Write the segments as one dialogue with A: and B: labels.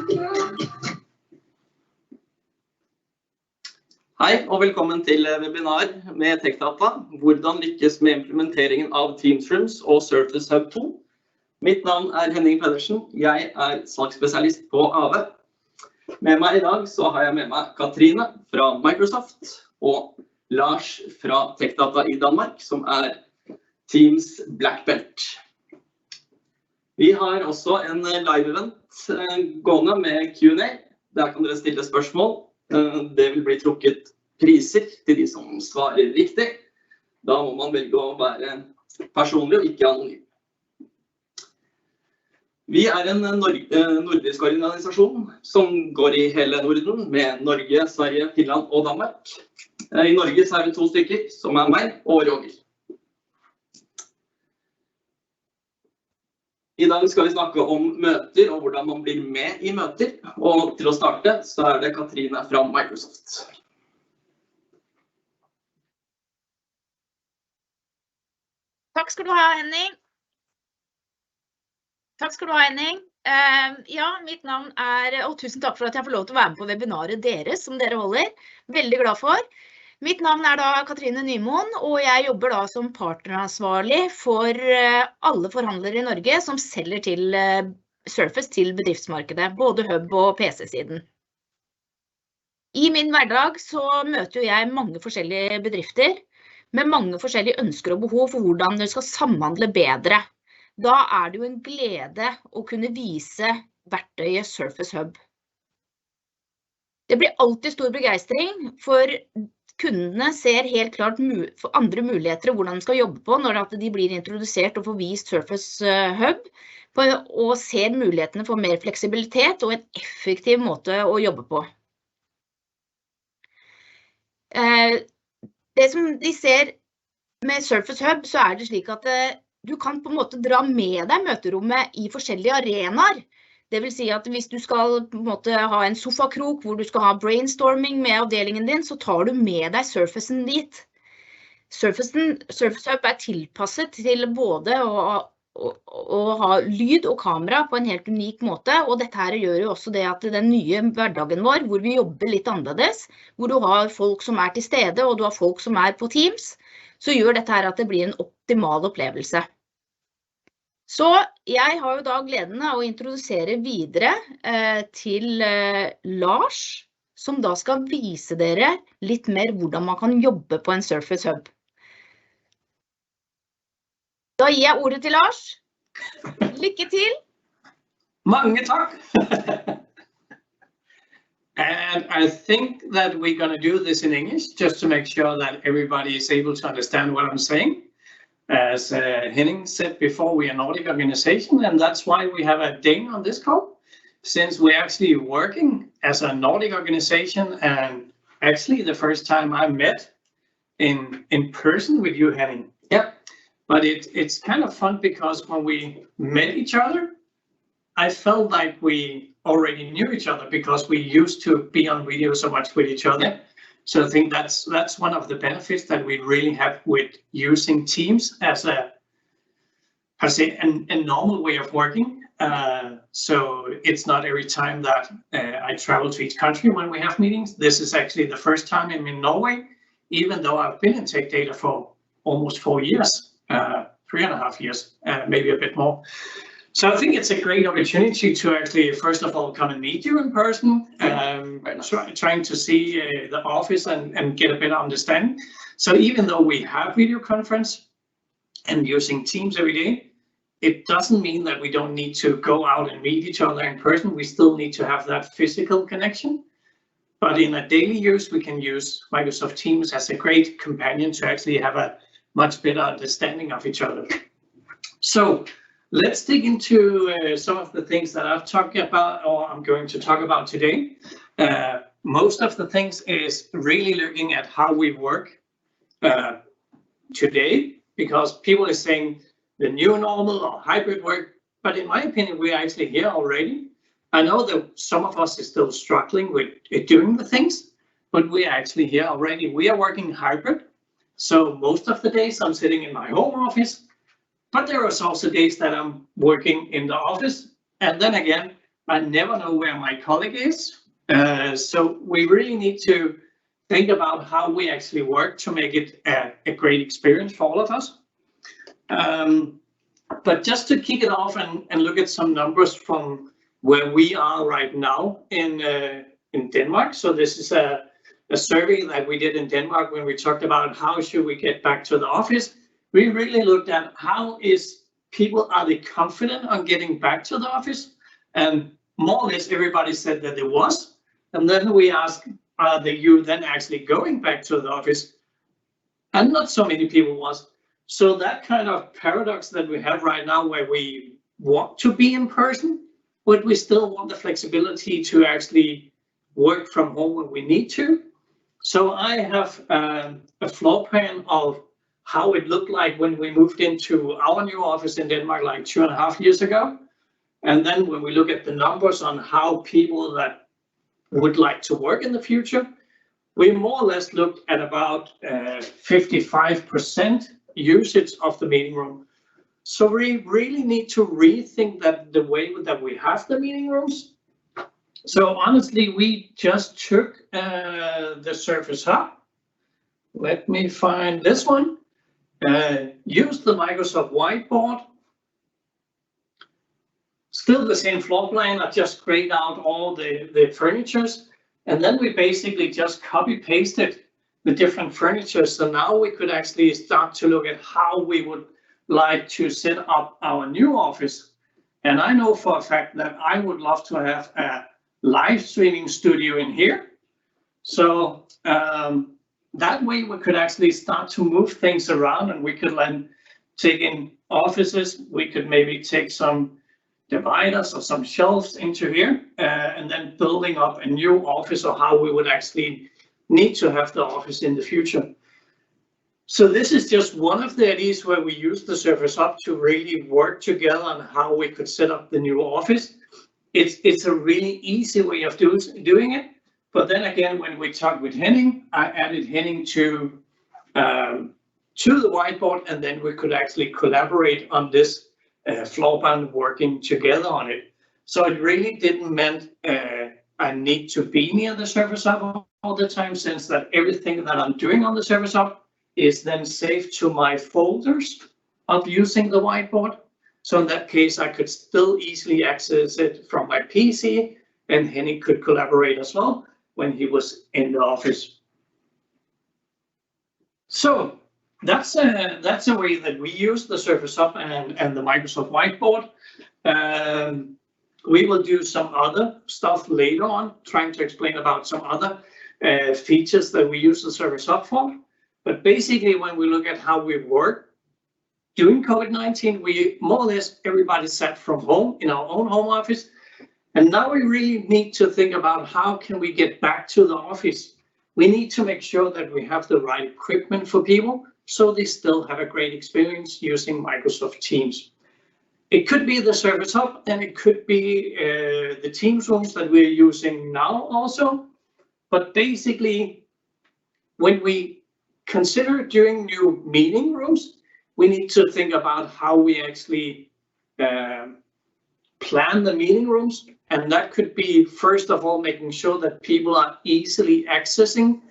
A: Hei og velkommen til webinar med dette, hvordan lykkes med implementeringen av Teams og Surface Hub 2. Mitt navn henning.pedersen, jeg salgsspesialist på AV. Med meg i dag så har jeg med meg Cathrine fra Microsoft og Lars fra dette i Danmark, som Teams Black Belt. Vi har også en live-event gående med Q&A. Der kan dere stille spørsmål. Det vil bli trukket priser til de som svarer riktig. Da må man velge å være personlig og ikke anonym. Vi en nordisk organisasjon som går i hele Norden med Norge, Sverige, Finland og Danmark. I Norge så vi 2 stykker, som meg og Roger. I dag skal vi snakke om møter og hvordan man blir med i møter. Og til å starte så det Cathrine fra Microsoft.
B: Takk skal du ha, Henning. Ja, mitt navn og tusen takk for at jeg får lov til å være med på webinaret deres som dere holder. Veldig glad for. Mitt navn da Cathrine Nymoen, og jeg jobber da som partneransvarlig for alle forhandlere i Norge som selger til Surface til bedriftsmarkedet, både hub og PC-siden. I min hverdag så møter jeg mange forskjellige bedrifter med mange forskjellige ønsker og behov for hvordan de skal samhandle bedre. Da det jo en glede å kunne vise verktøyet Surface Hub. Det blir alltid stor begeistring, for kundene ser helt klart andre muligheter hvordan de skal jobbe på når de blir introdusert og får vist Surface Hub, og ser mulighetene for mer fleksibilitet og en effektiv måte å jobbe på. Det som de ser med Surface Hub, så det slik at du kan på en måte dra med deg møterommet i forskjellige arenaer. Det vil si at hvis du skal på en måte ha en sofakrok hvor du skal ha brainstorming med avdelingen din, så tar du med deg Surfacen dit. Surface Hub tilpasset til både å ha lyd og kamera på en helt unik måte, og dette her gjør jo også det at den nye hverdagen vår, hvor vi jobber litt annerledes, hvor du har folk som til stede, og du har folk som på Teams, så gjør dette her at det blir en optimal opplevelse. Så jeg har jo da gleden av å introdusere videre til Lars, som da skal vise dere litt mer hvordan man kan jobbe på en Surface Hub. Da gir jeg ordet til Lars. Lykke til!
C: Mange takk! And I think that we're going to do this in English, just to make sure that everybody is able to understand what I'm saying. As Henning said before, we a Nordic organization, and that's why we have a Dane on this call, since we're actually working as a Nordic organization, and actually the first time I met in person with you, Henning. Yeah. But it's kind of fun because when we met each other, I felt like we already knew each other because we used to be on video so much with each other. Yeah. So I think that's one of the benefits that we really have with using Teams as a normal way of working. So it's not every time that I travel to each country when we have meetings. This is actually the first time I'm in Norway, even though I've been in Tech Data for almost 4 years, 3.5 years, maybe a bit more. So I think it's a great opportunity to actually, first of all, come and meet you in person, trying to see the office and get a better understanding. So even though we have video conference and using Teams every day, it doesn't mean that we don't need to go out and meet each other in person. We still need to have that physical connection. But in a daily use, we can use Microsoft Teams as a great companion to actually have a much better understanding of each other. So let's dig into some of the things that I've talked about, or I'm going to talk about today. Most of the things is really looking at how we work today, because people are saying the new normal or hybrid work, but in my opinion, we're actually here already. I know that some of us is still struggling with doing the things, but we're actually here already. We are working hybrid. So most of the days I'm sitting in my home office, but there are also days that I'm working in the office. And then again, I never know where my colleague is. So we really need to think about how we actually work to make it a great experience for all of us. But just to kick it off and look at some numbers from where we are right now in Denmark. So this is a survey that we did in Denmark when we talked about how should we get back to the office. We really looked at how are they confident on getting back to the office? And more or less everybody said that it was. And then we asked, are you then actually going back to the office? And not so many people was. So that kind of paradox that we have right now where we want to be in person, but we still want the flexibility to actually work from home when we need to. So I have a floor plan of how it looked like when we moved into our new office in Denmark like 2.5 years ago. And then when we look at the numbers on how people that would like to work in the future, we more or less looked at about 55% usage of the meeting room. So we really need to rethink that the way that we have the meeting rooms. So honestly, we just took the Surface Hub. Let me find this one. Use the Microsoft whiteboard. Still the same floor plan. I just grayed out all the furnitures. And then we basically just copy pasted the different furniture. So now we could actually start to look at how we would like to set up our new office. And I know for a fact that I would love to have a live streaming studio in here. So that way we could actually start to move things around, and we could then take in offices. We could maybe take some dividers or some shelves into here and then building up a new office, or how we would actually need to have the office in the future. So this is just one of the ideas where we use the Surface Hub to really work together on how we could set up the new office. It's a really easy way of doing it. But then again, when we talked with Henning, I added Henning to the whiteboard, and then we could actually collaborate on this floor plan, working together on it. So it really didn't mean I need to be near the Surface Hub all the time, since that everything that I'm doing on the Surface Hub is then saved to my folders of using the whiteboard. So in that case, I could still easily access it from my PC, and Henning could collaborate as well when he was in the office. So that's a way that we use the Surface Hub and the Microsoft Whiteboard. We will do some other stuff later on, trying to explain about some other features that we use the Surface Hub for. But basically, when we look at how we work during COVID-19, we more or less everybody sat from home in our own home office. And now we really need to think about how can we get back to the office. We need to make sure that we have the right equipment for people, so they still have a great experience using Microsoft Teams. It could be the Surface Hub, and it could be the Teams rooms that we're using now also. But basically, when we consider doing new meeting rooms, we need to think about how we actually plan the meeting rooms. And that could be, first of all, making sure that people are easily accessing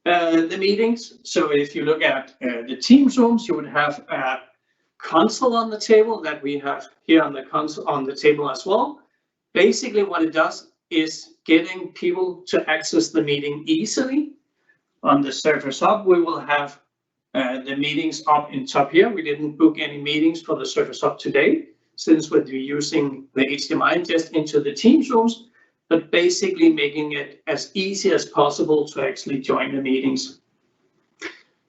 C: the meetings. So if you look at the Teams rooms, you would have a console on the table that we have here on the console on the table as well. Basically, what it does is getting people to access the meeting easily. On the Surface Hub, we will have the meetings up in top here. We didn't book any meetings for the Surface Hub today, since we'll be using the HDMI just into the Teams rooms, but basically making it as easy as possible to actually join the meetings.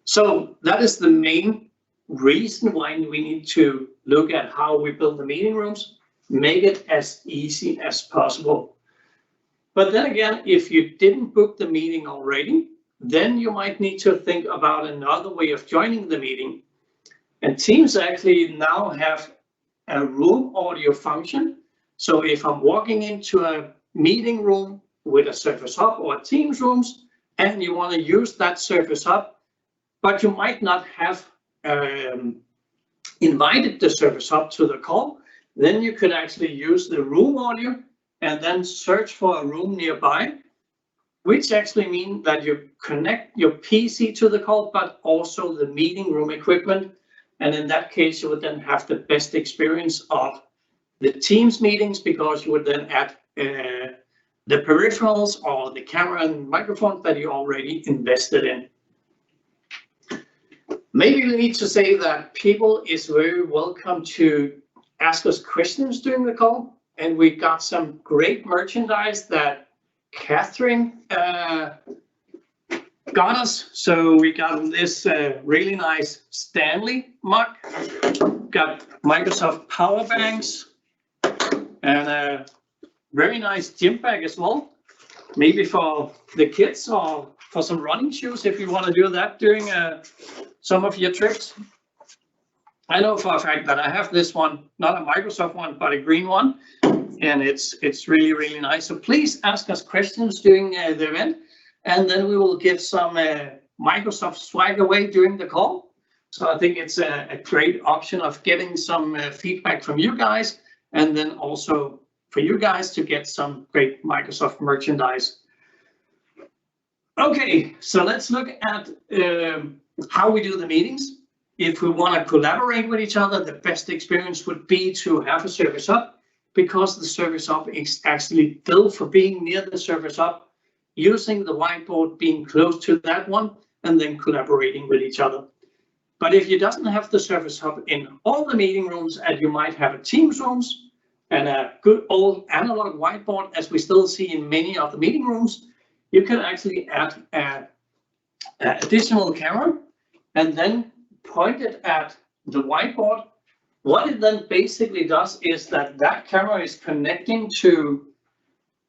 C: So that is the main reason why we need to look at how we build the meeting rooms, make it as easy as possible. But then again, if you didn't book the meeting already, then you might need to think about another way of joining the meeting. And Teams actually now have a room audio function. So if I'm walking into a meeting room with a Surface Hub or Teams rooms, and you want to use that Surface Hub, but you might not have invited the Surface Hub to the call, then you could actually use the room audio and then search for a room nearby, which actually means that you connect your PC to the call, but also the meeting room equipment. And in that case, you would then have the best experience of the Teams meetings, because you would then add the peripherals or the camera and microphones that you already invested in. Maybe we need to say that people is very welcome to ask us questions during the call. And we got some great merchandise that Cathrine got us. So we got this really nice Stanley mug, got Microsoft power banks, and a very nice gym bag as well. Maybe for the kids or for some running shoes if you want to do that during some of your trips. I know for a fact that I have this one, not a Microsoft one, but a green one, and it's really, really nice. So please ask us questions during the event, and then we will give some Microsoft swag away during the call. So I think it's a great option of getting some feedback from you guys, and then also for you guys to get some great Microsoft merchandise. Okay, so let's look at how we do the meetings. If we want to collaborate with each other, the best experience would be to have a Service Hub, because the Service Hub is actually built for being near the Service Hub, using the whiteboard, being close to that one, and then collaborating with each other. But if you doesn't have the Service Hub in all the meeting rooms, and you might have a Teams rooms and a good old analog whiteboard, as we still see in many of the meeting rooms, you can actually add an additional camera and then point it at the whiteboard. What it then basically does is that camera is connecting to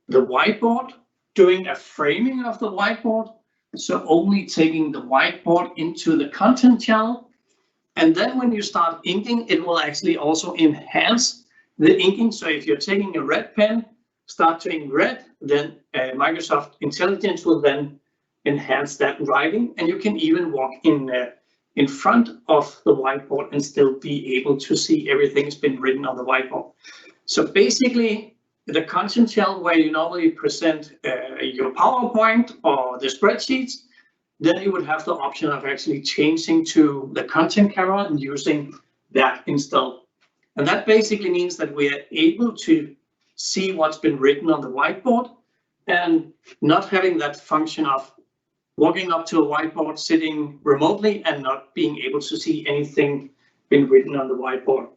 C: the whiteboard, doing a framing of the whiteboard, so only taking the whiteboard into the content channel. And then when you start inking, it will actually also enhance the inking. So if you're taking a red pen, start to ink red, then Microsoft Intelligence will then enhance that writing, and you can even walk in front of the whiteboard and still be able to see everything's been written on the whiteboard. So basically, the content channel where you normally present your PowerPoint or the spreadsheets, then you would have the option of actually changing to the content camera and using that installed. And that basically means that we are able to see what's been written on the whiteboard and not having that function of walking up to a whiteboard, sitting remotely, and not being able to see anything been written on the whiteboard.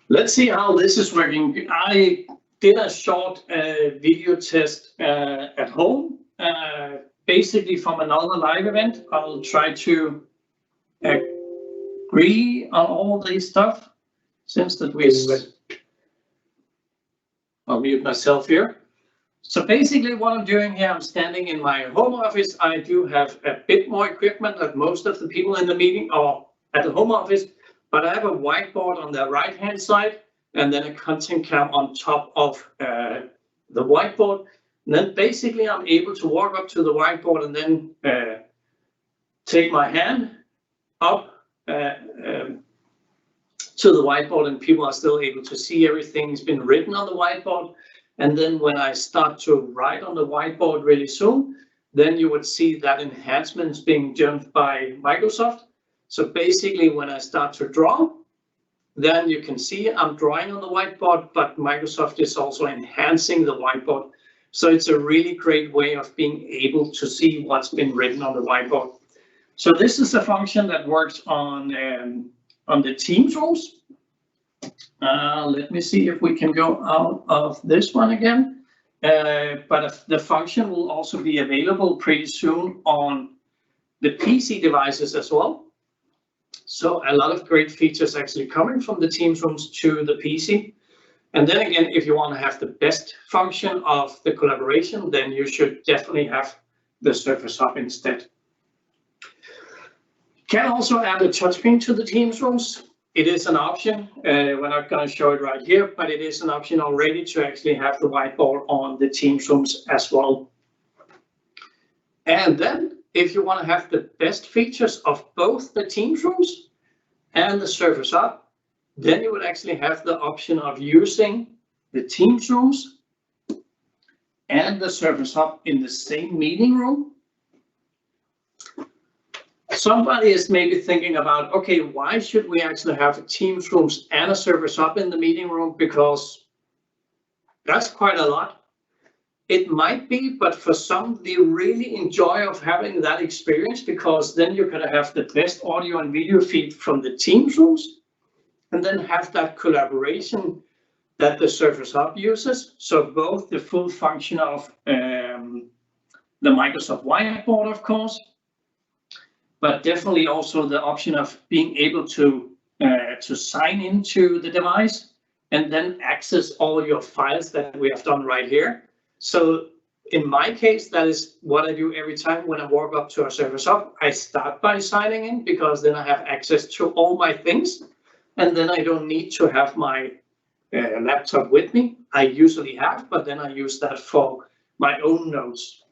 C: Let's see how this is working. I did a short video test at home, basically from another live event. I'll try to agree on all this stuff, since that I'll mute myself here. So basically what I'm doing here, I'm standing in my home office. I do have a bit more equipment than most of the people in the meeting or at the home office, but I have a whiteboard on the right hand side and then a content cam on top of the whiteboard. And then basically I'm able to walk up to the whiteboard and then take my hand up to the whiteboard, and people are still able to see everything's been written on the whiteboard. And then when I start to write on the whiteboard really soon, then you would see that enhancements being done by Microsoft. So basically when I start to draw, then you can see I'm drawing on the whiteboard, but Microsoft is also enhancing the whiteboard. So it's a really great way of being able to see what's been written on the whiteboard. So this is a function that works on the Teams rooms. Let me see if we can go out of this one again. But the function will also be available pretty soon on the PC devices as well. So a lot of great features actually coming from the Teams rooms to the PC. And then again, if you want to have the best function of the collaboration, then you should definitely have the Service Hub instead. Can also add a touchscreen to the Teams rooms. It is an option. We're not going to show it right here, but it is an option already to actually have the whiteboard on the Teams rooms as well. And then if you want to have the best features of both the Teams rooms and the Service Hub, then you would actually have the option of using the Teams rooms and the Surface Hub in the same meeting room. Somebody is maybe thinking about, okay, why should we actually have Teams rooms and a Surface Hub in the meeting room? Because that's quite a lot. It might be, but for some, they really enjoy of having that experience, because then you're going to have the best audio and video feed from the Teams rooms, and then have that collaboration that the Surface Hub uses. So both the full function of the Microsoft Whiteboard, of course, but definitely also the option of being able to sign into the device and then access all your files that we have done right here. So in my case, that is what I do every time when I walk up to a Surface Hub. I start by signing in, because then I have access to all my things, and then I don't need to have my laptop with me. I usually have, but then I use that for my own notes.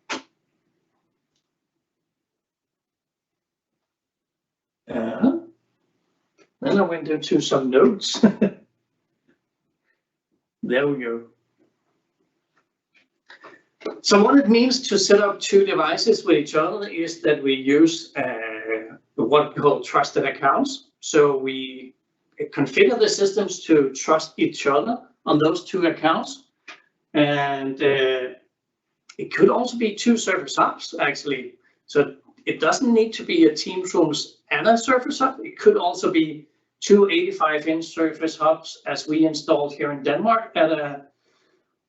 C: Then I went into some notes. There we go. So what it means to set up two devices with each other is that we use what we call trusted accounts. So we configure the systems to trust each other on those two accounts. And it could also be two Surface Hubs, actually. So it doesn't need to be a Teams rooms and a Surface Hub. It could also be two 85-inch Surface Hubs, as we installed here in Denmark at an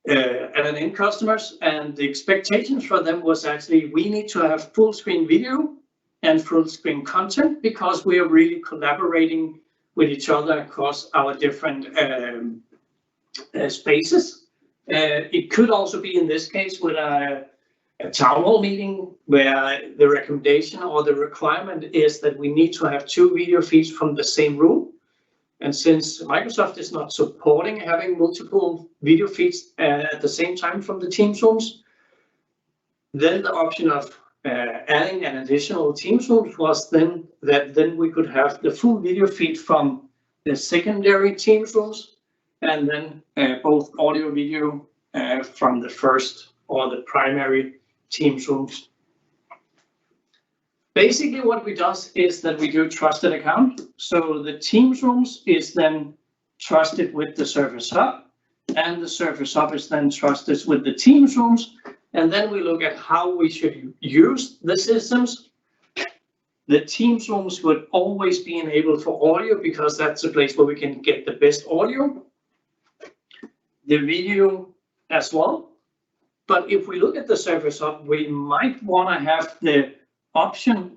C: end customers. And the expectations for them was actually, we need to have full screen video and full screen content, because we are really collaborating with each other across our different spaces. It could also be, in this case, with a town hall meeting, where the recommendation or the requirement is that we need to have two video feeds from the same room. And since Microsoft is not supporting having multiple video feeds at the same time from the Teams rooms, then the option of adding an additional Teams room was then we could have the full video feed from the secondary Teams rooms, and then both audio video from the first or the primary Teams rooms. Basically what we do is that we do trusted account. So the Teams rooms is then trusted with the Surface Hub, and the Surface Hub is then trusted with the Teams rooms. And then we look at how we should use the systems. The Teams rooms would always be enabled for audio, because that's a place where we can get the best audio. The video as well. But if we look at the Surface Hub, we might want to have the option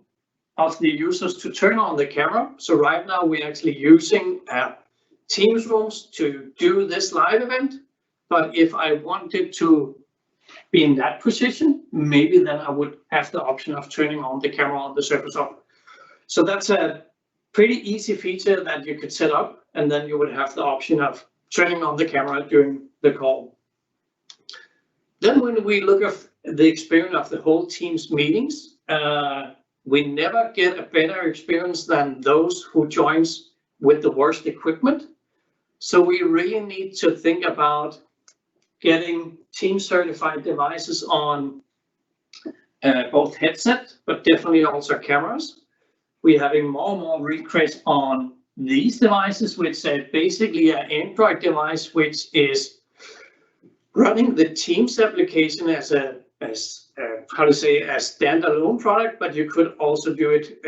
C: of the users to turn on the camera. So right now we're actually using Teams rooms to do this live event. But if I wanted to be in that position, maybe then I would have the option of turning on the camera on the Surface Hub. So that's a pretty easy feature that you could set up, and then you would have the option of turning on the camera during the call. Then when we look at the experience of the whole Teams meetings, we never get a better experience than those who joins with the worst equipment. So we really need to think about getting Teams certified devices on both headset, but definitely also cameras. We're having more and more requests on these devices, which are basically an Android device, which is running the Teams application as a standalone product, but you could also do it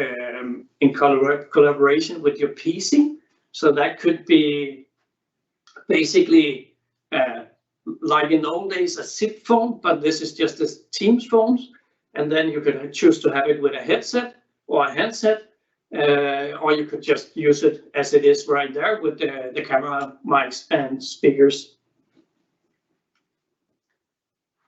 C: in collaboration with your PC. So that could be basically like in the old days a zip phone, but this is just a Teams phone, and then you could choose to have it with a headset or a handset, or you could just use it as it is right there with the camera, mics, and speakers.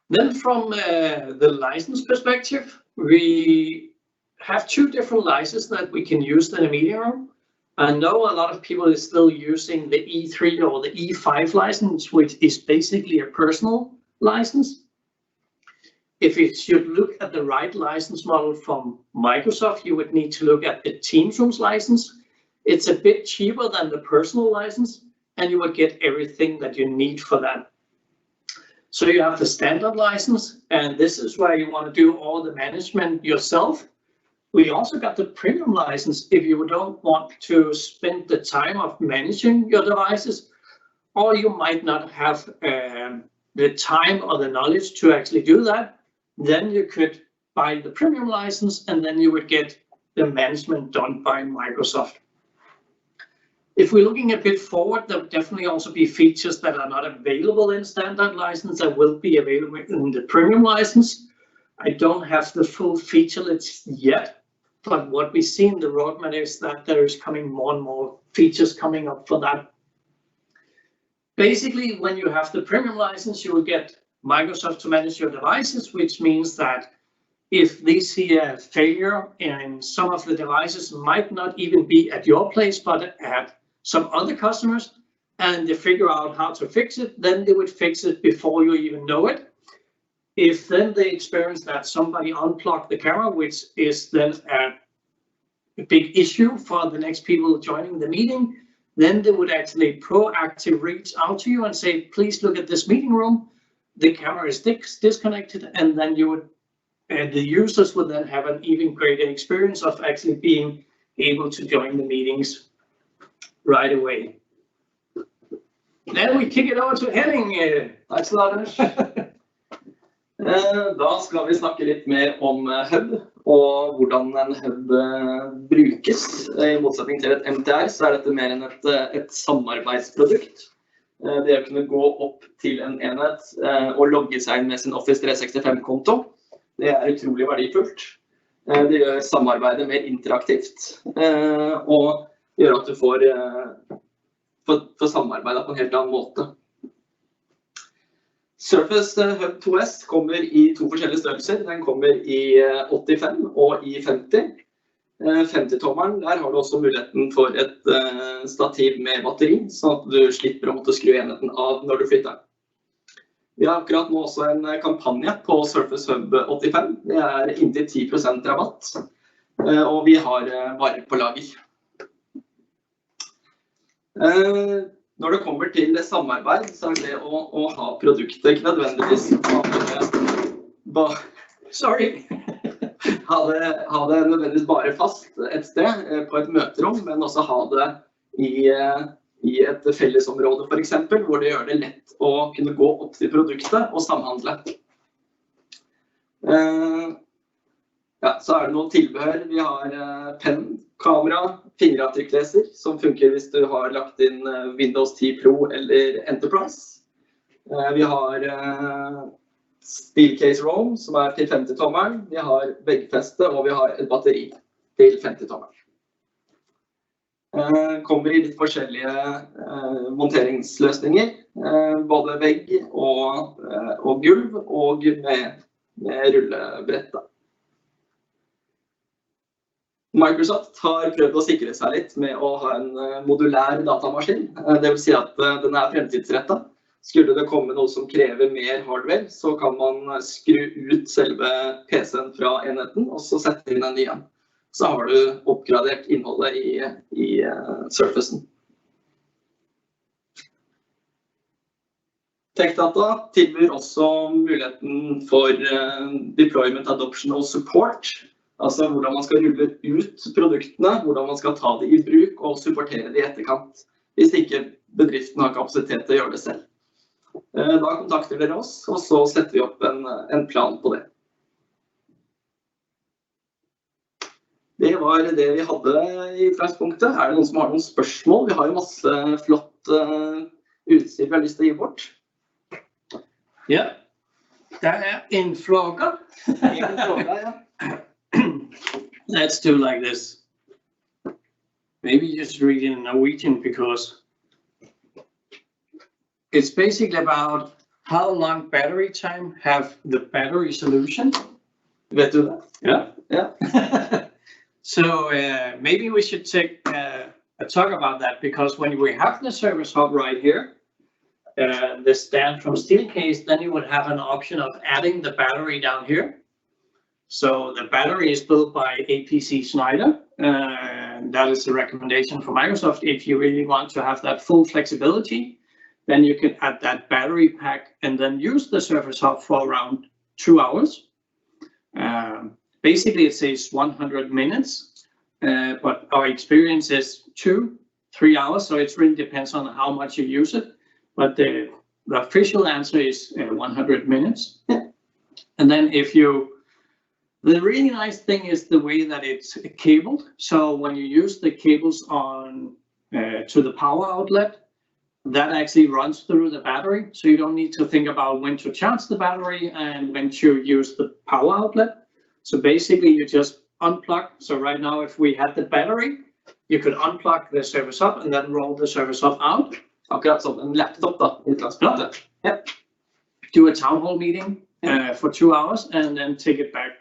C: Then from the license perspective, we have two different licenses that we can use in a meeting room. I know a lot of people are still using the E3 or the E5 license, which is basically a personal license. If you should look at the right license model from Microsoft, you would need to look at the Teams rooms license. It's a bit cheaper than the personal license, and you would get everything that you need for that. So you have the standard license, and this is where you want to do all the management yourself. We also got the premium license if you don't want to spend the time of managing your devices, or you might not have the time or the knowledge to actually do that. Then you could buy the premium license, and then you would get the management done by Microsoft. If we're looking a bit forward, there will definitely also be features that are not available in standard license that will be available in the premium license. I don't have the full feature list yet, but what we see in the roadmap is that there is coming more and more features coming up for that. Basically, when you have the premium license, you will get Microsoft to manage your devices, which means that if they see a failure in some of the devices, might not even be at your place, but at some other customers, and they figure out how to fix it, then they would fix it before you even know it. If then they experience that somebody unplugged the camera, which is then a big issue for the next people joining the meeting, then they would actually proactively reach out to you and say, please look at this meeting room. The camera is disconnected, and then you would, the users would then have an even greater experience of actually being able to join the meetings right away. Then we kick it over to Henning.
A: Takk skal du ha, Lars. Da skal vi snakke litt mer om hub, og hvordan en hub brukes. I motsetning til et MTR, så dette mer enn et samarbeidsprodukt. Det å kunne gå opp til en enhet og logge seg inn med sin Office 365-konto, det utrolig verdifullt. Det gjør samarbeidet mer interaktivt, og gjør at du får samarbeidet på en helt annen måte. Surface Hub 2S kommer i 2 forskjellige størrelser. Den kommer i 85 og i 50. 50-tommeren, der har du også muligheten for et stativ med batteri, sånn at du slipper å måtte skru enheten av når du flytter den. Vi har akkurat nå også en kampanje på Surface Hub 85. Det inntil 10% rabatt, og vi har varer på lager. Når det kommer til samarbeid, så det å ha produkter ikke nødvendigvis ha det nødvendigvis bare fast et sted på et møterom, men også ha det i et fellesområde for eksempel, hvor det gjør det lett å kunne gå opp til produktet og samhandle. Ja, så det noe tilbehør. Vi har penn, kamera, fingeravtrykkleser, som funker hvis du har lagt inn Windows 10 Pro eller Enterprise. Vi har Steelcase Roam, som til 50-tommeren. Vi har veggfeste, og vi har et batteri til 50-tommeren. Kommer i litt forskjellige monteringsløsninger, både vegg og gulv, og med rullebrett. Microsoft har prøvd å sikre seg litt med å ha en modulær datamaskin. Det vil si at den fremtidsrettet. Skulle det komme noe som krever mer hardware, så kan man skru ut selve PC-en fra enheten, og så sette inn en ny en. Så har du oppgradert innholdet i Surfacen. TechData tilbyr også muligheten for deployment, adoption og support. Altså hvordan man skal rulle ut produktene, hvordan man skal ta det i bruk og supportere det i etterkant, hvis ikke bedriften har kapasitet til å gjøre det selv. Da kontakter dere oss, og så setter vi opp en plan på det. Det var det vi hadde i utgangspunktet. Det noen som har noen spørsmål? Vi har jo masse flott utstyr vi har lyst til å gi bort.
C: Ja, det en fråga.
A: En fråga, ja.
C: Let's do like this. Maybe just read in Norwegian because it's basically about how long battery time have the battery solution.
A: Vet du det?
C: Yeah.
A: Yeah.
C: So maybe we should take a talk about that, because when we have the service hub right here, the stand from Steelcase, then you would have an option of adding the battery down here. So the battery is built by APC Schneider. and that is the recommendation from Microsoft. If you really want to have that full flexibility, then you can add that battery pack and then use the Surface Hub for around 2 hours. Basically, it says 100 minutes, but our experience is 2-3 hours, so it really depends on how much you use it. But the official answer is 100 minutes. And then the really nice thing is the way that it's cabled. So when you use the cables on to the power outlet, that actually runs through the battery. So you don't need to think about when to charge the battery and when to use the power outlet. So basically you just unplug. So right now, if we had the battery, you could unplug the Surface Hub and then roll the Surface Hub out.
A: Akkurat som en laptop da, I utgangspunktet.
C: Yep. Do a town hall meeting for 2 hours and then take it back.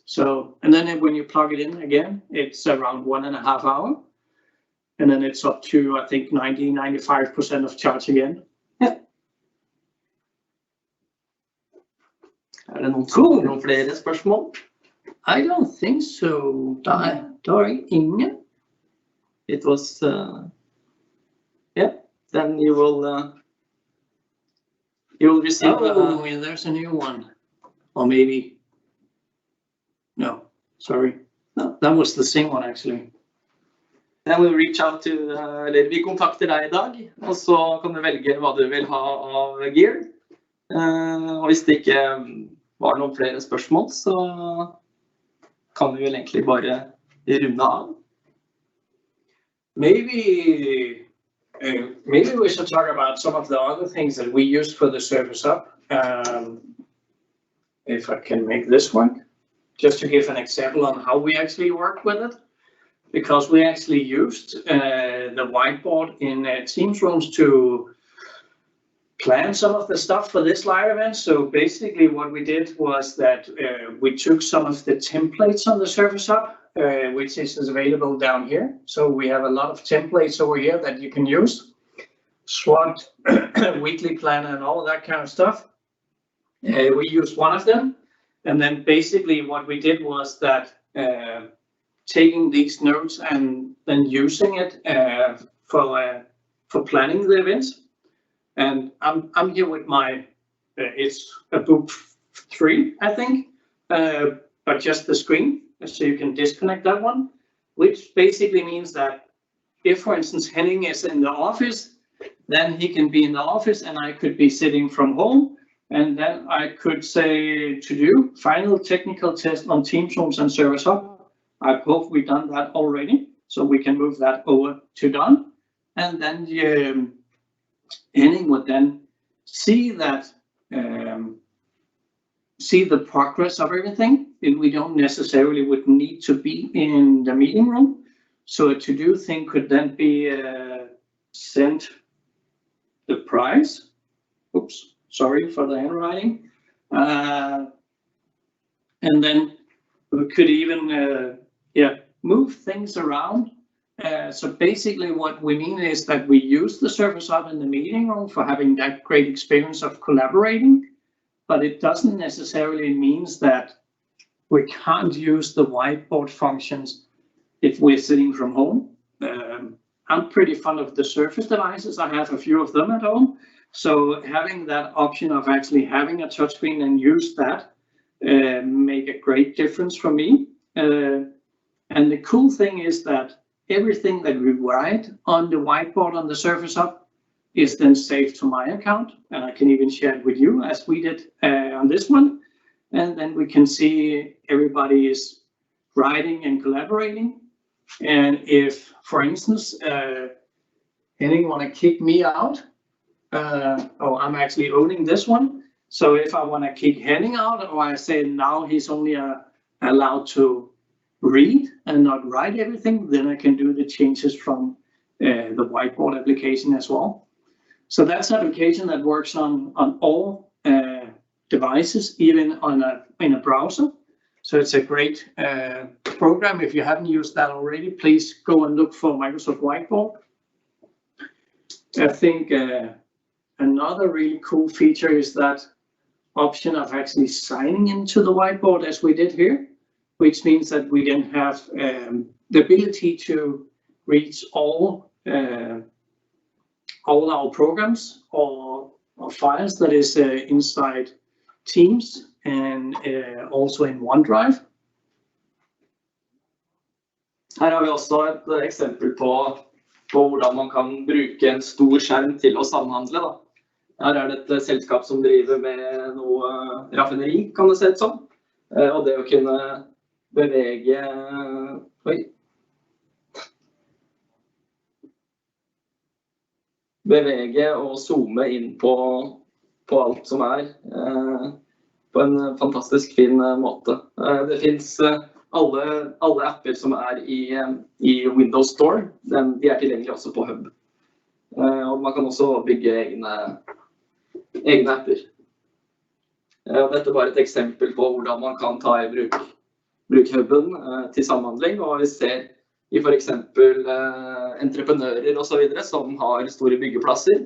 C: So, and then when you plug it in again, it's around 1.5 hours. And then it's up to, I think, 90-95% of charge again.
A: Ja. Det noen flere spørsmål?
C: I don't think so. Der ingen.
A: It was, yeah, then you will receive.
C: Oh, yeah, there's a new one. Or maybe, no, sorry. No, that was the same one actually.
A: Then we'll reach out to, eller vi kontakter deg I dag, og så kan du velge hva du vil ha av gear. Og hvis det ikke var noen flere spørsmål, så kan vi vel egentlig bare runde av.
C: Maybe we should talk about some of the other things that we use for the Surface Hub. If I can make this work, just to give an example on how we actually work with it. Because we actually used the whiteboard in Teams rooms to plan some of the stuff for this live event. So basically what we did was that we took some of the templates on the Surface Hub, which is available down here. So we have a lot of templates over here that you can use. SWOT, weekly planner and all of that kind of stuff. We used one of them. And then basically what we did was that taking these notes and then using it for planning the events. And I'm here with my, it's a book 3, I think, but just the screen, so you can disconnect that one, which basically means that if, for instance, Henning is in the office, then he can be in the office and I could be sitting from home. And then I could say to do final technical test on Teams rooms and Surface Hub. I hope we've done that already, so we can move that over to done. And then Henning would then see that, see the progress of everything. We don't necessarily would need to be in the meeting room. So a to-do thing could then be sent the prize. Oops, sorry for the handwriting. And then we could even move things around. So basically what we mean is that we use the Surface Hub in the meeting room for having that great experience of collaborating, but it doesn't necessarily mean that we can't use the whiteboard functions if we're sitting from home. I'm pretty fond of the Surface devices. I have a few of them at home. So having that option of actually having a touchscreen and use that make a great difference for me. And the cool thing is that everything that we write on the whiteboard on the Surface Hub is then saved to my account, and I can even share it with you as we did on this one. And then we can see everybody is writing and collaborating. And if, for instance, Henning want to kick me out, I'm actually owning this one. So if I want to kick Henning out, or I say now he's only allowed to read and not write everything, then I can do the changes from the whiteboard application as well. So that's an application that works on all devices, even in a browser. So it's a great program. If you haven't used that already, please go and look for Microsoft Whiteboard. I think another really cool feature is that option of actually signing into the whiteboard as we did here. which means that we then have the ability to reach all our programs or files that is inside Teams and also in OneDrive.
A: Her har vi også et eksempel på hvordan man kan bruke en stor skjerm til å samhandle. Da. Her er det et selskap som driver med noe raffineri, kan det se ut som. Og det å kunne bevege og zoome inn på alt som på en fantastisk fin måte. Det finnes alle apper som i Windows Store, de tilgjengelige også på Hub. Og man kan også bygge egne apper. Dette er bare et eksempel på hvordan man kan ta i bruk Hubben til samhandling, og vi ser i for eksempel entreprenører og så videre som har store byggeplasser,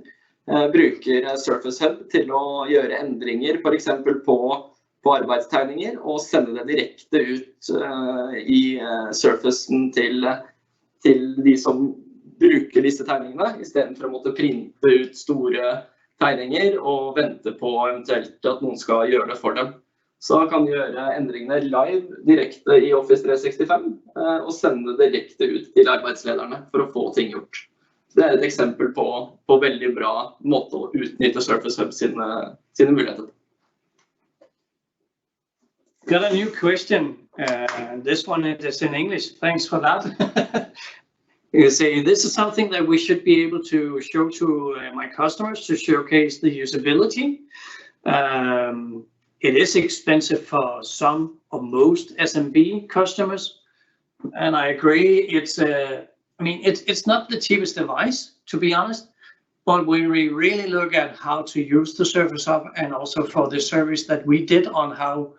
A: bruker Surface Hub til å gjøre endringer for eksempel på arbeidstegninger og sende det direkte ut i Surfacen til de som bruker disse tegningene, i stedet for å måtte printe ut store tegninger og vente på eventuelt at noen skal gjøre det for dem. Så kan de gjøre endringene live direkte i Office 365 og sende det direkte ut til arbeidslederne for å få ting gjort. Det er et eksempel på veldig bra måte å utnytte Surface Hub sine muligheter.
C: Got a new question. This one is in English. Thanks for that. You say this is something that we should be able to show to my customers to showcase the usability. It is expensive for some or most SMB customers, and I agree. It's not the cheapest device, to be honest. But when we really look at how to use the Surface Hub, and also for the service that we did on how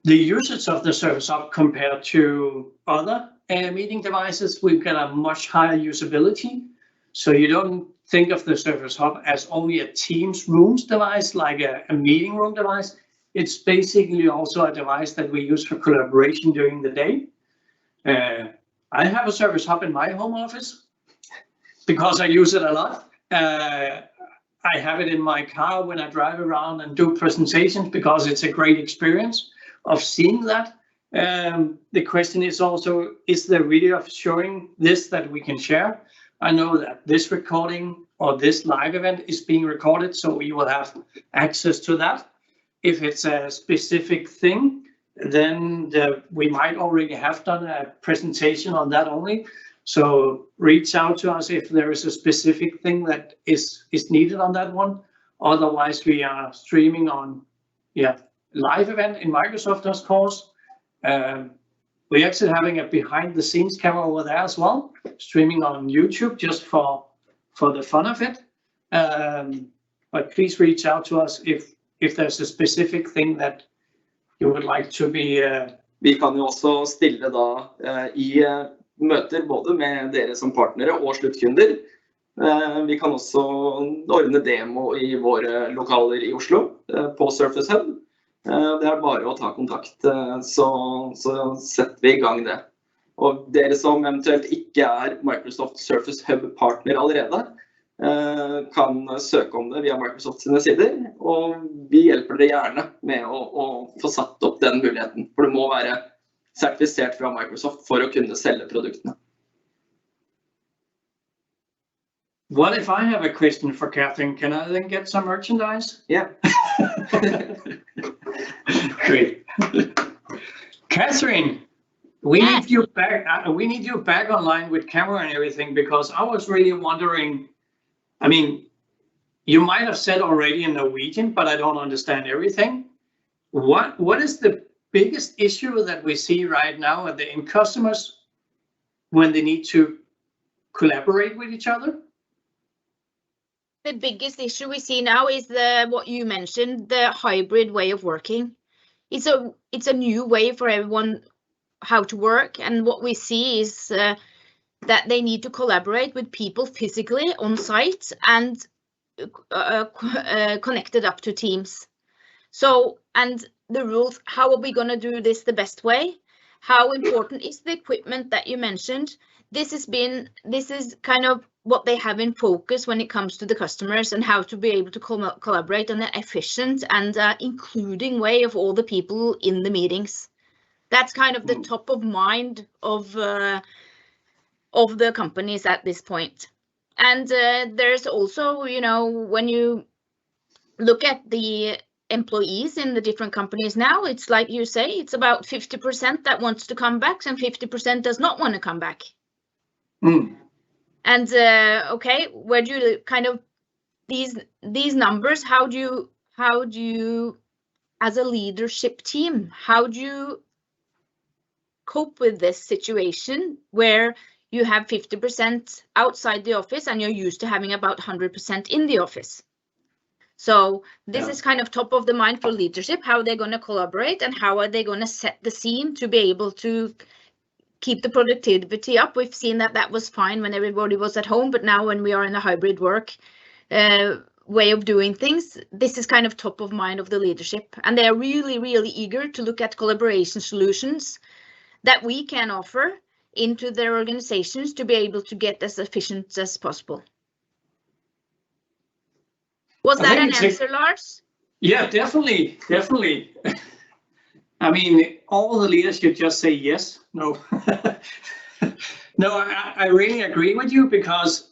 C: the usage of the Surface Hub compared to other meeting devices, we've got a much higher usability. So you don't think of the Surface Hub as only a Teams rooms device, like a meeting room device. It's basically also a device that we use for collaboration during the day. I have a Surface Hub in my home office because I use it a lot. I have it in my car when I drive around and do presentations because it's a great experience of seeing that. The question is also, is there a video of showing this that we can share? I know that this recording or this live event is being recorded, so you will have access to that. If it's a specific thing, then we might already have done a presentation on that only. So reach out to us if there is a specific thing that is needed on that one. Otherwise, we are streaming on live event in Microsoft, of course. We're actually having a behind the scenes camera over there as well, streaming on YouTube just for the fun of it. But please reach out to us if there's a specific thing that you would like to be.
A: Vi kan jo også stille da i møter både med dere som partnere og sluttkunder. Vi kan også ordne demo i våre lokaler i Oslo på Surface Hub. Det er bare å ta kontakt, så setter vi i gang det. Og dere som eventuelt ikke er Microsoft Surface Hub partner allerede, kan søke om det via Microsoft sine sider, og vi hjelper dere gjerne med å få satt opp den muligheten. For det må være sertifisert fra Microsoft for å kunne selge produktene.
C: What if I have a question for Cathrine? Can I then get some merchandise?
A: Yeah.
C: Great. Cathrine, we need you back. We need you back online with camera and everything, because I was really wondering. I mean, you might have said already in Norwegian, but I don't understand everything. What is the biggest issue that we see right now in customers when they need to collaborate with each other?
B: The biggest issue we see now is what you mentioned, the hybrid way of working. It's a new way for everyone how to work, and what we see is that they need to collaborate with people physically on site and connected up to Teams. So, and the rules, how are we going to do this the best way? how important is the equipment that you mentioned? This is kind of what they have in focus when it comes to the customers and how to be able to collaborate in an efficient and including way of all the people in the meetings. That's kind of the top of mind of the companies at this point. And there's also, you know, when you look at the employees in the different companies now, it's like you say, it's about 50% that wants to come back and 50% does not want to come back. And okay, where do you kind of these numbers, how do you as a leadership team, how do you cope with this situation where you have 50% outside the office and you're used to having about 100% in the office? So this is kind of top of the mind for leadership, how they're going to collaborate and how are they going to set the scene to be able to keep the productivity up. We've seen that that was fine when everybody was at home, but now when we are in a hybrid work way of doing things, this is kind of top of mind of the leadership. And they are really, really eager to look at collaboration solutions that we can offer into their organizations to be able to get as efficient as possible. Was that an answer, Lars?
C: Yeah, definitely. I mean, all the leaders should just say yes. No. No, I really agree with you, because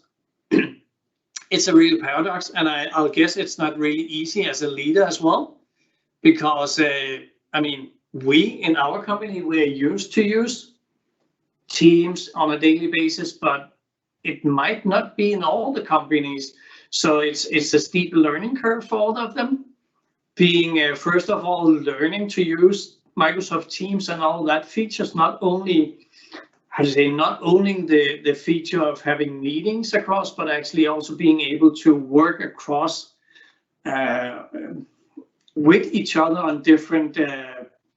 C: it's a real paradox, and I'll guess it's not really easy as a leader as well, because I mean, we in our company, we're used to use Teams on a daily basis, but it might not be in all the companies. So it's a steep learning curve for all of them. Being first of all learning to use Microsoft Teams and all that features, not only, how to say, not owning the feature of having meetings across, but actually also being able to work across with each other on different,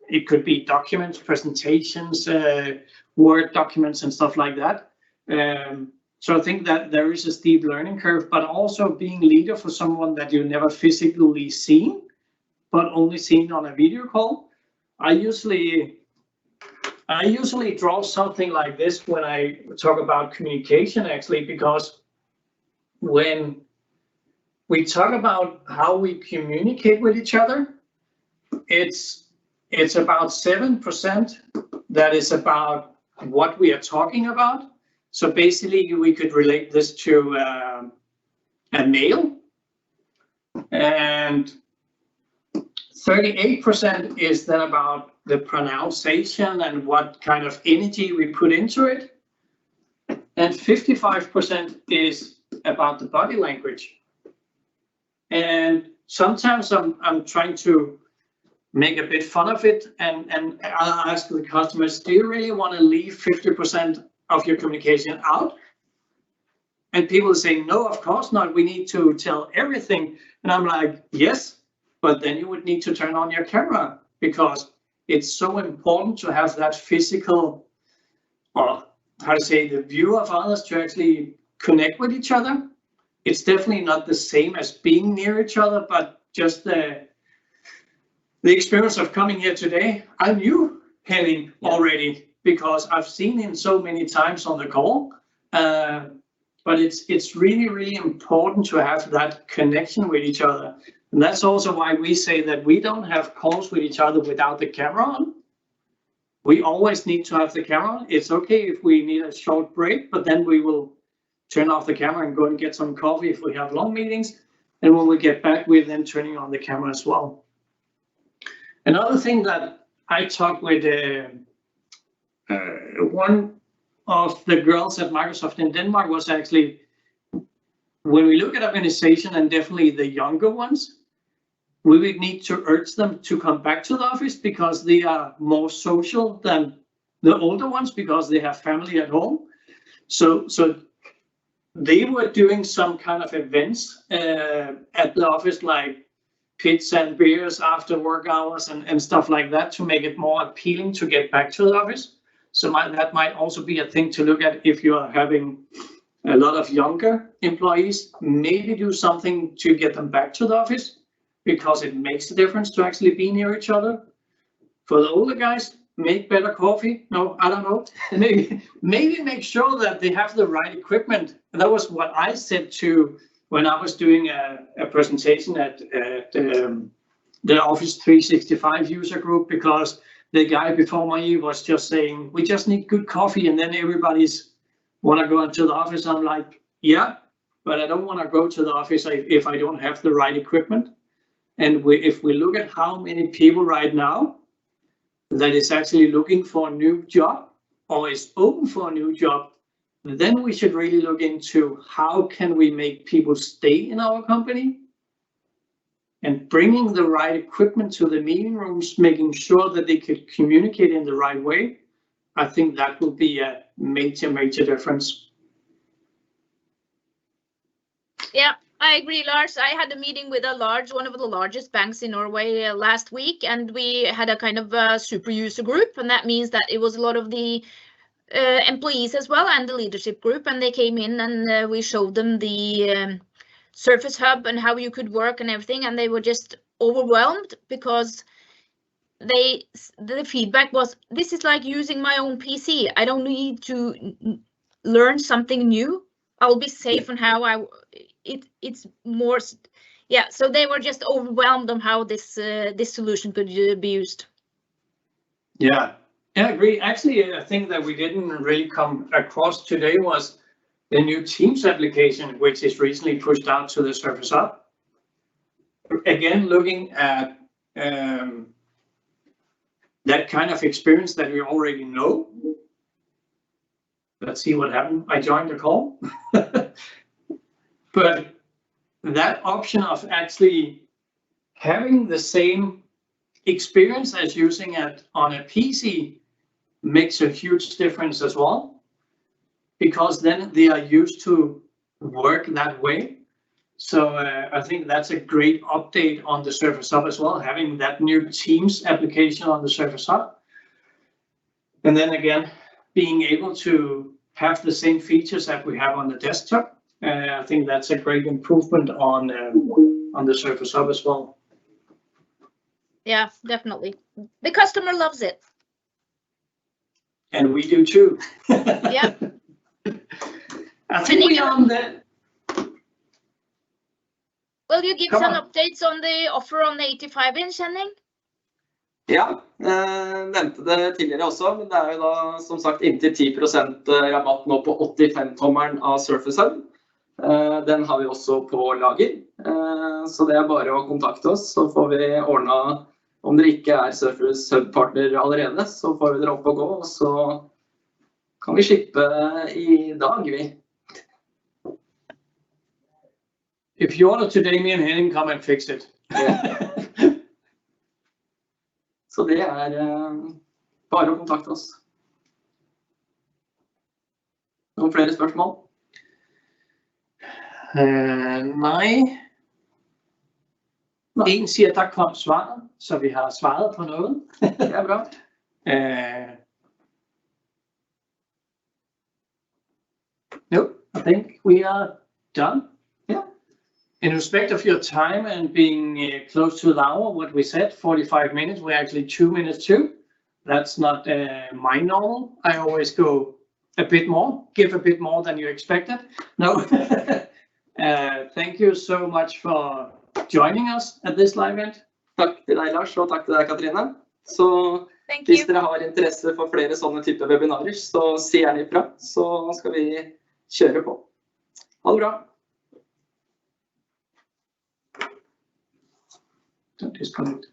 C: it could be documents, presentations, Word documents and stuff like that. So I think that there is a steep learning curve, but also being leader for someone that you never physically seen, but only seen on a video call. I usually draw something like this when I talk about communication, actually, because when we talk about how we communicate with each other, it's about 7% that is about what we are talking about. So basically, we could relate this to a mail, and 38% is then about the pronunciation and what kind of energy we put into it, and 55% is about the body language. And sometimes I'm trying to make a bit fun of it, and I'll ask the customers, do you really want to leave 50% of your communication out? And people say, no, of course not, we need to tell everything. And I'm like, yes, but then you would need to turn on your camera, because it's so important to have that physical, or how to say, the view of others, to actually connect with each other. It's definitely not the same as being near each other, but just the experience of coming here today. I knew Henning already, because I've seen him so many times on the call, but it's really, really important to have that connection with each other. And that's also why we say that we don't have calls with each other without the camera on. We always need to have the camera on. It's okay if we need a short break, but then we will turn off the camera and go and get some coffee if we have long meetings. And when we get back, we're then turning on the camera as well. Another thing that I talked with one of the girls at Microsoft in Denmark was actually, when we look at organization, and definitely the younger ones, we would need to urge them to come back to the office, because they are more social than the older ones, because they have family at home. So they were doing some kind of events at the office, like pizza and beers after work hours and stuff like that, to make it more appealing to get back to the office. So that might also be a thing to look at if you are having a lot of younger employees. Maybe do something to get them back to the office, because it makes a difference to actually be near each other. For the older guys, make better coffee? No, I don't know. Maybe make sure that they have the right equipment. And that was what I said to when I was doing a presentation at the Office 365 user group, because the guy before me was just saying, we just need good coffee, and then everybody's want to go into the office. I'm like, yeah, but I don't want to go to the office if I don't have the right equipment. And if we look at how many people right now that is actually looking for a new job or is open for a new job, then we should really look into how can we make people stay in our company, and bringing the right equipment to the meeting rooms, making sure that they could communicate in the right way. I think that will be a major, major difference.
B: Yeah, I agree, Lars. I had a meeting with one of the largest banks in Norway last week, and we had a kind of super user group, and that means that it was a lot of the employees as well and the leadership group, and they came in and we showed them the Surface Hub and how you could work and everything, and they were just overwhelmed because the feedback was, this is like using my own PC. I don't need to learn something new. I'll be safe on how it's more, yeah. So they were just overwhelmed on how this solution could be used.
C: Yeah, I agree. Actually, a thing that we didn't really come across today was the new Teams application, which is recently pushed out to the Surface Hub. Again, looking at that kind of experience that we already know. Let's see what happened. I joined the call. But that option of actually having the same experience as using it on a PC makes a huge difference as well, because then they are used to work that way. So I think that's a great update on the Surface Hub as well, having that new Teams application on the Surface Hub. And then again, being able to have the same features that we have on the desktop. I think that's a great improvement on the Surface Hub as well.
B: Yeah, definitely. The customer loves it.
C: And we do too.
B: Yeah.
C: I think we are on that.
B: Will you give some updates on the offer on the 85-inch, Henning?
A: Ja, nevnte det tidligere også, men det jo da som sagt inntil 10% rabatt nå på 85-tommeren av Surface Hub. Den har vi også på lager, så det bare å kontakte oss, så får vi ordnet, om dere ikke Surface Hub-partner allerede, så får vi dere opp og gå, og så kan vi shippe I dag, vi.
C: If you order today, me and Henning come and fix it.
A: Yeah. Så det bare å kontakte oss. Noen flere spørsmål?
C: Nej. En siger, der kom svaret, så vi har svaret på noget.
A: Det bra.
C: No, I think we are done.
A: Yeah.
C: In respect of your time and being close to the hour, what we said, 45 minutes, we're actually 2 minutes too. That's not my normal. I always go a bit more, give a bit more than you expected. No. Thank you so much for joining us at this live event.
A: Takk til deg, Lars, og takk til deg, Cathrine. Så hvis dere har interesse for flere sånne typer webinarer, så si gjerne ifra, så skal vi kjøre på. Ha det bra.
C: Don't disconnect.